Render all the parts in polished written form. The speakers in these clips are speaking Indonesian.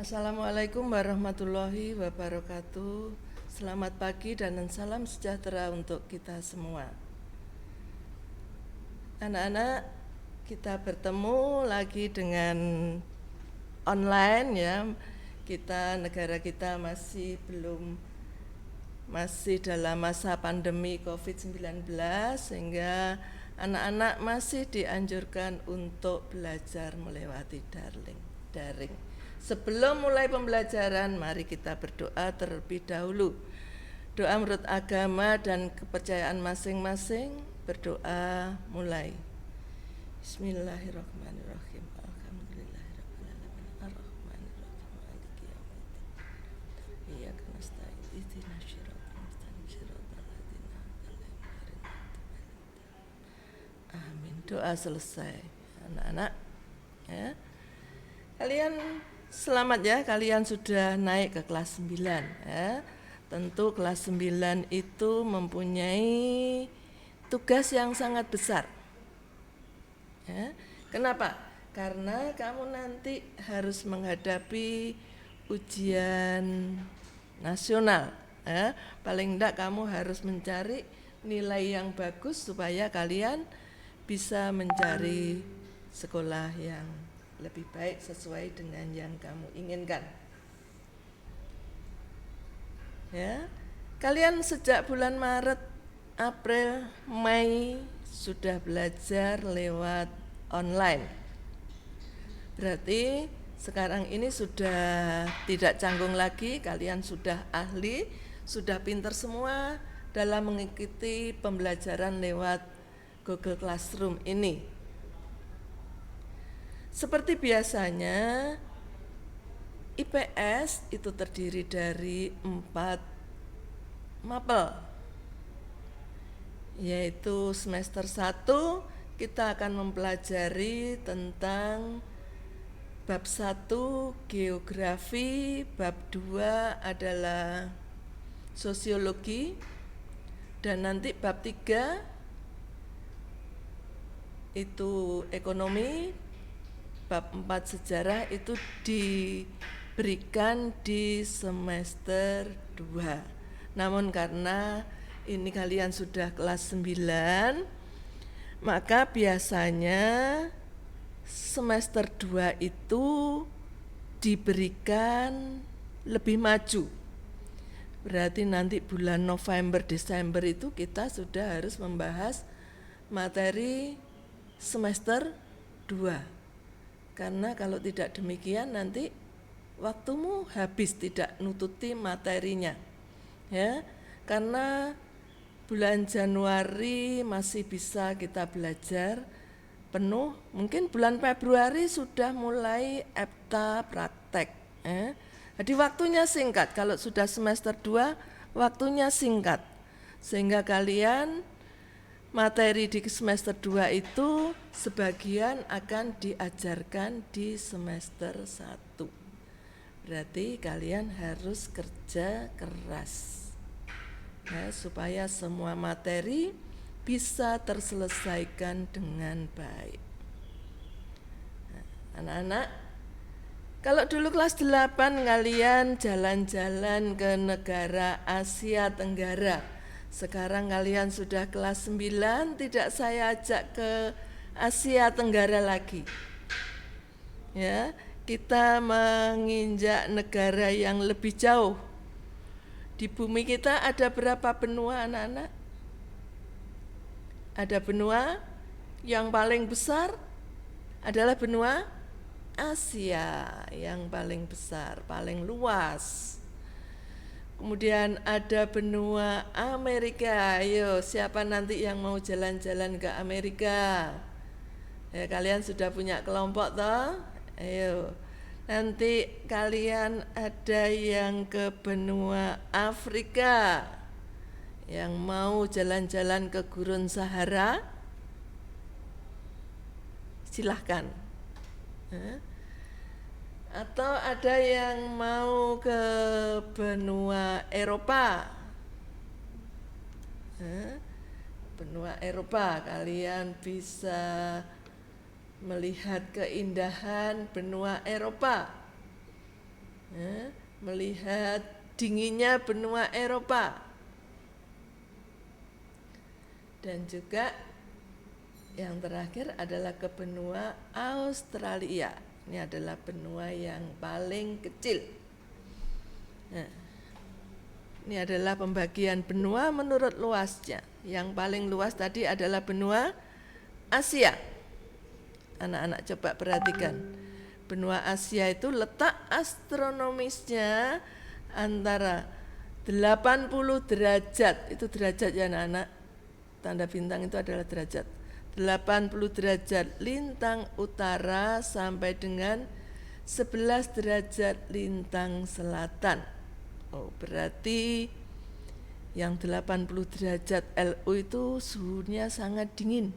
Assalamualaikum warahmatullahi wabarakatuh. Selamat pagi dan salam sejahtera untuk kita semua. Anak-anak, kita bertemu lagi dengan online ya. Negara kita masih dalam masa pandemi COVID-19 sehingga anak-anak masih dianjurkan untuk belajar melewati daring. Sebelum mulai pembelajaran, mari kita berdoa terlebih dahulu. Doa menurut agama dan kepercayaan masing-masing. Berdoa mulai. Bismillahirrahmanirrahim. Alhamdulillahirabbil alamin. Arrahmanirrahim. Maliki yaumiddin. Iyyaka nasta'in. Ihdinas siratal mustaqim. Shiratal ladzina an'amta 'alaihim. Amin. Doa selesai. Anak-anak, ya. Kalian selamat ya, kalian sudah naik ke kelas 9 ya. Tentu kelas 9 itu mempunyai tugas yang sangat besar. Ya. Kenapa? Karena kamu nanti harus menghadapi ujian nasional. Ya. Paling enggak kamu harus mencari nilai yang bagus supaya kalian bisa mencari sekolah yang lebih baik sesuai dengan yang kamu inginkan. Ya, kalian sejak bulan Maret, April, Mei sudah belajar lewat online. Berarti sekarang ini sudah tidak canggung lagi, kalian sudah ahli, sudah pintar semua dalam mengikuti pembelajaran lewat Google Classroom ini. Seperti biasanya, IPS itu terdiri dari 4 mapel, yaitu semester 1 kita akan mempelajari tentang bab 1 geografi, bab 2 adalah sosiologi, dan nanti bab 3 itu ekonomi, bab 4 sejarah itu diberikan di semester 2. Namun karena ini kalian sudah kelas 9, maka biasanya semester 2 itu diberikan lebih maju. Berarti nanti bulan November, Desember itu kita sudah harus membahas materi semester 2. Karena kalau tidak demikian nanti waktumu habis tidak nututi materinya. Ya, karena bulan Januari masih bisa kita belajar penuh, mungkin bulan Februari sudah mulai EPTA praktek. Jadi waktunya singkat, kalau sudah semester 2 waktunya singkat. Sehingga kalian materi di semester 2 itu sebagian akan diajarkan di semester 1. Berarti kalian harus kerja keras ya, supaya semua materi bisa terselesaikan dengan baik. Nah, anak-anak, kalau dulu kelas 8 kalian jalan-jalan ke negara Asia Tenggara. Sekarang kalian sudah kelas 9, tidak saya ajak ke Asia Tenggara lagi. Ya, kita menginjak negara yang lebih jauh. Di bumi kita ada berapa benua, anak-anak? Ada benua yang paling besar adalah benua Asia, yang paling besar, paling luas. Kemudian ada benua Amerika. Ayo, siapa nanti yang mau jalan-jalan ke Amerika? Ya, kalian sudah punya kelompok toh? Ayo. Nanti kalian ada yang ke benua Afrika, yang mau jalan-jalan ke Gurun Sahara, silahkan. Atau ada yang mau ke benua Eropa. Benua Eropa, kalian bisa melihat keindahan benua Eropa. melihat dinginnya benua Eropa. Dan juga yang terakhir adalah ke benua Australia. Ini adalah benua yang paling kecil. Nah, ini adalah pembagian benua menurut luasnya. Yang paling luas tadi adalah benua Asia. Anak-anak coba perhatikan. Benua Asia itu letak astronomisnya antara 80 derajat. Itu derajat ya anak-anak. Tanda bintang itu adalah derajat. 80 derajat lintang utara sampai dengan 11 derajat lintang selatan. Oh, berarti yang 80 derajat LU itu suhunya sangat dingin.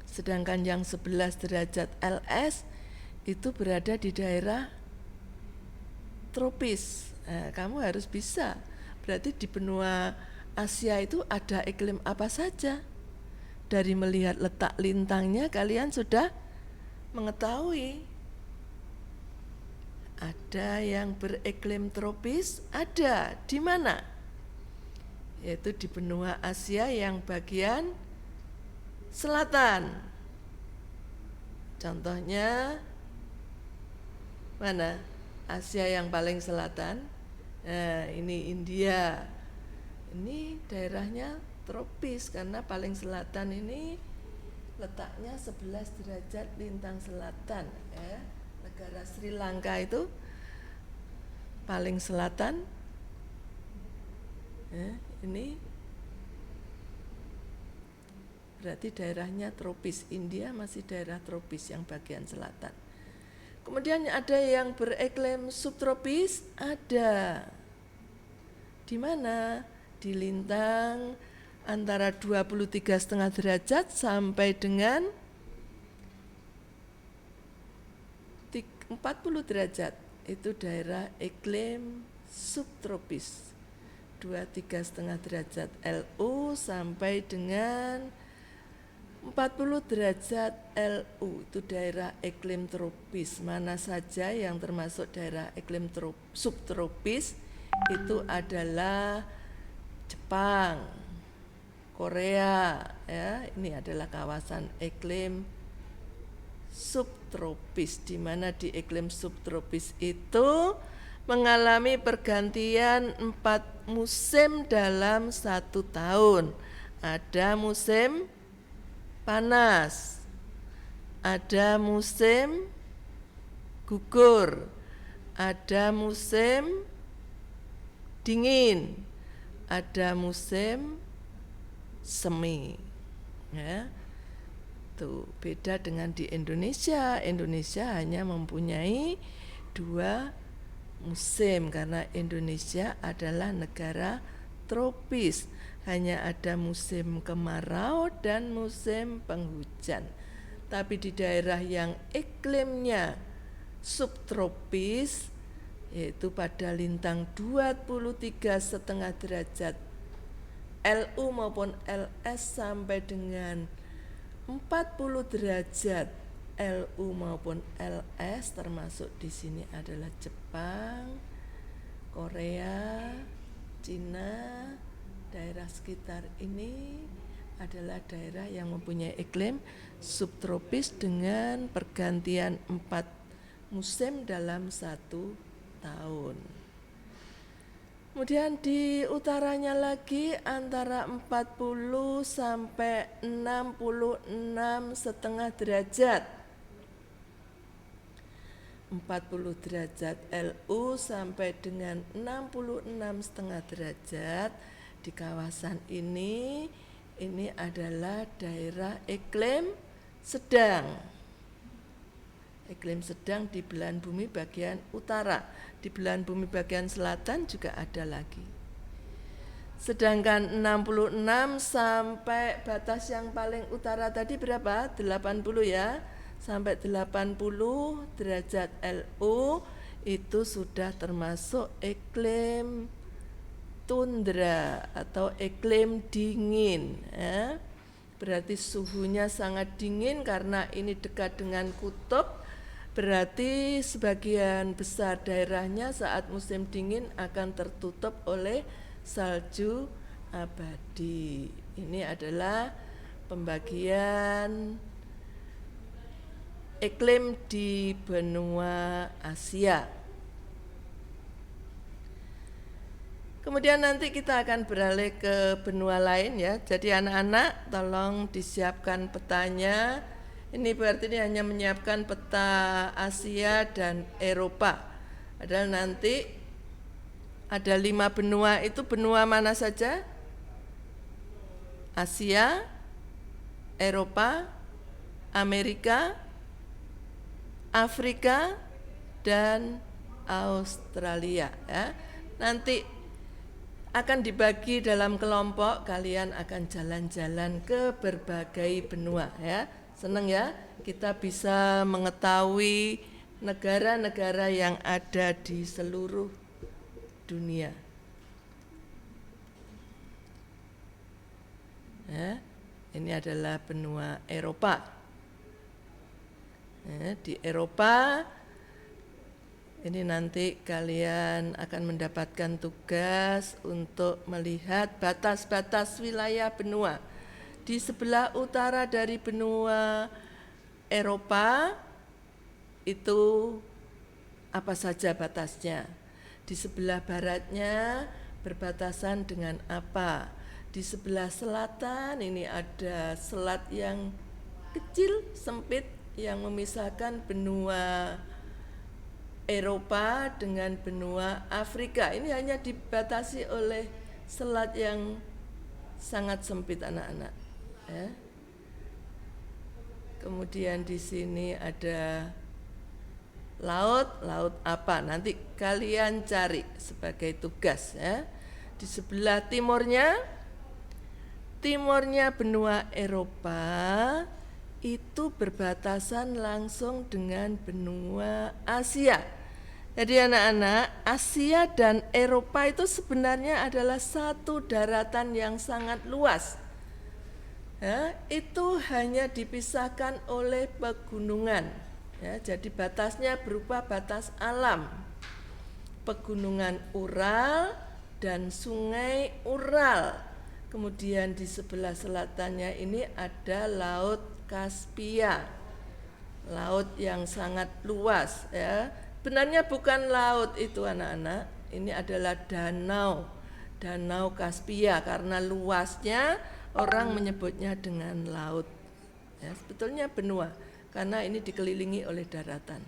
Sedangkan yang 11 derajat LS itu berada di daerah tropis. Nah, kamu harus bisa. Berarti di benua Asia itu ada iklim apa saja? Dari melihat letak lintangnya kalian sudah mengetahui. Ada yang beriklim tropis, ada. Di mana? Yaitu di benua Asia yang bagian selatan. Contohnya mana? Asia yang paling selatan. Nah, ini India. Ini daerahnya tropis karena paling selatan ini letaknya 11 derajat lintang selatan. Negara Sri Lanka itu paling selatan. Ini berarti daerahnya tropis. India masih daerah tropis yang bagian selatan. Kemudian ada yang beriklim subtropis, ada. Di mana? Di lintang antara 23,5 derajat sampai dengan 40 derajat. Itu daerah iklim subtropis. 23,5 derajat LU sampai dengan 40 derajat LU. Itu daerah iklim tropis. Mana saja yang termasuk daerah iklim subtropis itu adalah Jepang, Korea, ya. Ini adalah kawasan iklim subtropis, di mana di iklim subtropis itu mengalami pergantian 4 musim dalam 1 tahun. Ada musim panas, ada musim gugur, ada musim dingin, ada musim semi. Ya. Tuh, beda dengan di Indonesia. Indonesia hanya mempunyai 2 musim karena Indonesia adalah negara tropis. Hanya ada musim kemarau dan musim penghujan. Tapi di daerah yang iklimnya subtropis, yaitu pada lintang 23,5 derajat LU maupun LS sampai dengan 40 derajat LU maupun LS, termasuk di sini adalah Jepang, Korea, Cina. Daerah sekitar ini adalah daerah yang mempunyai iklim subtropis dengan pergantian 4 musim dalam 1 tahun. Kemudian di utaranya lagi antara 40 sampai 66,5 derajat. 40 derajat LU sampai dengan 66,5 derajat. Di kawasan ini adalah daerah iklim sedang. Iklim sedang di belahan bumi bagian utara. Di belahan bumi bagian selatan juga ada lagi. Sedangkan 66 sampai batas yang paling utara tadi berapa? 80 ya. Sampai 80 derajat LU itu sudah termasuk iklim tundra atau iklim dingin, ya. Berarti suhunya sangat dingin karena ini dekat dengan kutub. berarti sebagian besar daerahnya saat musim dingin akan tertutup oleh salju abadi. Ini adalah pembagian iklim di benua Asia. Kemudian nanti kita akan beralih ke benua lain ya. Jadi anak-anak tolong disiapkan petanya. Ini berarti ini hanya menyiapkan peta Asia dan Eropa. Padahal nanti ada 5 benua, itu benua mana saja? Asia, Eropa, Amerika, Afrika, dan Australia ya. Nanti akan dibagi dalam kelompok, kalian akan jalan-jalan ke berbagai benua ya. Senang ya, kita bisa mengetahui negara-negara yang ada di seluruh dunia. Ya, ini adalah benua Eropa. Ya, di Eropa ini nanti kalian akan mendapatkan tugas untuk melihat batas-batas wilayah benua. Di sebelah utara dari benua Eropa itu apa saja batasnya. Di sebelah baratnya berbatasan dengan apa. Di sebelah selatan ini ada selat yang kecil, sempit yang memisahkan benua Eropa dengan benua Afrika. Ini hanya dibatasi oleh selat yang sangat sempit anak-anak. Ya. Kemudian di sini ada laut apa? Nanti kalian cari sebagai tugas ya. Di sebelah timurnya benua Eropa itu berbatasan langsung dengan benua Asia. Jadi anak-anak, Asia dan Eropa itu sebenarnya adalah satu daratan yang sangat luas. Ya, itu hanya dipisahkan oleh pegunungan. Ya, jadi batasnya berupa batas alam. Pegunungan Ural dan Sungai Ural. Kemudian di sebelah selatannya ini ada Laut Kaspia. Laut yang sangat luas ya. Sebenarnya bukan laut itu anak-anak. Ini adalah danau. Danau Kaspia karena luasnya orang menyebutnya dengan laut. Ya, sebetulnya benua karena ini dikelilingi oleh daratan.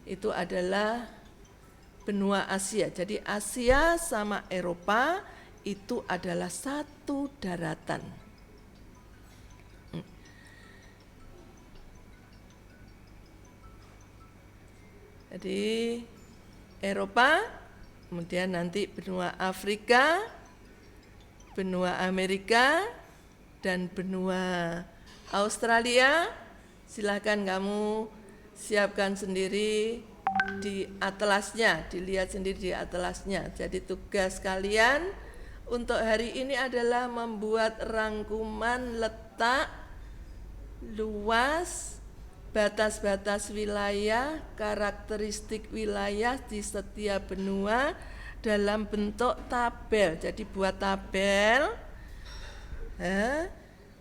Itu adalah benua Asia. Jadi Asia sama Eropa itu adalah satu daratan. Jadi Eropa, kemudian nanti benua Afrika, benua Amerika, dan benua Australia. Silakan kamu siapkan sendiri di atlasnya, dilihat sendiri di atlasnya. Jadi tugas kalian untuk hari ini adalah membuat rangkuman letak, luas, batas-batas wilayah, karakteristik wilayah di setiap benua dalam bentuk tabel. Jadi buat tabel,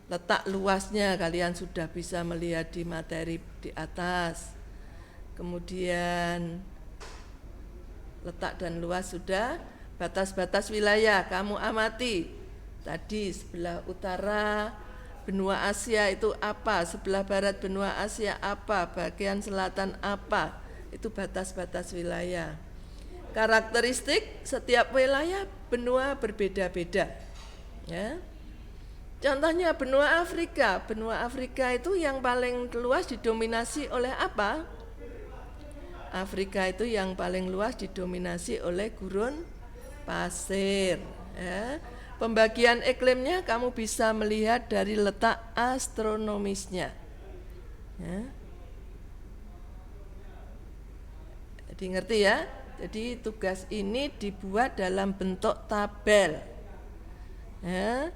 letak luasnya kalian sudah bisa melihat di materi di atas. Kemudian letak dan luas sudah, batas-batas wilayah kamu amati. Tadi sebelah utara benua Asia itu apa, sebelah barat benua Asia apa, bagian selatan apa, itu batas-batas wilayah. Karakteristik setiap wilayah benua berbeda-beda. Ya. Contohnya benua Afrika itu yang paling luas didominasi oleh apa? Afrika itu yang paling luas didominasi oleh gurun pasir. Ya. Pembagian iklimnya kamu bisa melihat dari letak astronomisnya. Ya. Jadi ngerti ya? Jadi tugas ini dibuat dalam bentuk tabel. Ya.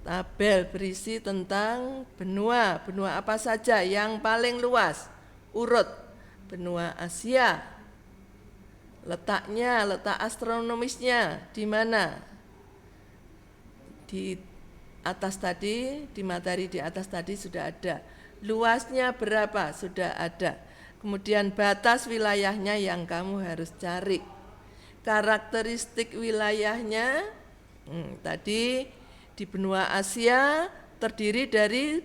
Tabel berisi tentang benua apa saja yang paling luas. urut benua Asia. Letaknya, letak astronomisnya di mana? Di atas tadi, di materi di atas tadi sudah ada. Luasnya berapa? Sudah ada. Kemudian batas wilayahnya yang kamu harus cari. Karakteristik wilayahnya, tadi di benua Asia terdiri dari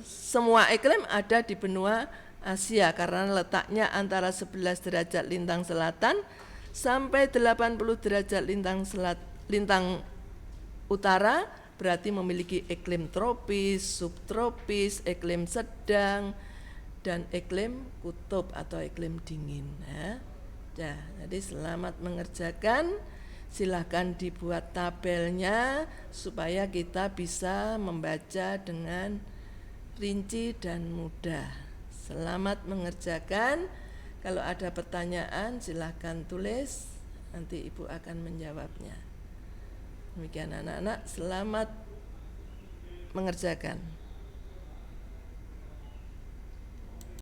semua iklim ada di benua Asia karena letaknya antara 11 derajat lintang selatan sampai 80 derajat lintang utara, berarti memiliki iklim tropis, subtropis, iklim sedang, dan iklim kutub atau iklim dingin. Ya, jadi selamat mengerjakan. Silahkan dibuat tabelnya supaya kita bisa membaca dengan rinci dan mudah. Selamat mengerjakan. Kalau ada pertanyaan silahkan tulis, nanti Ibu akan menjawabnya. Demikian anak-anak, selamat mengerjakan.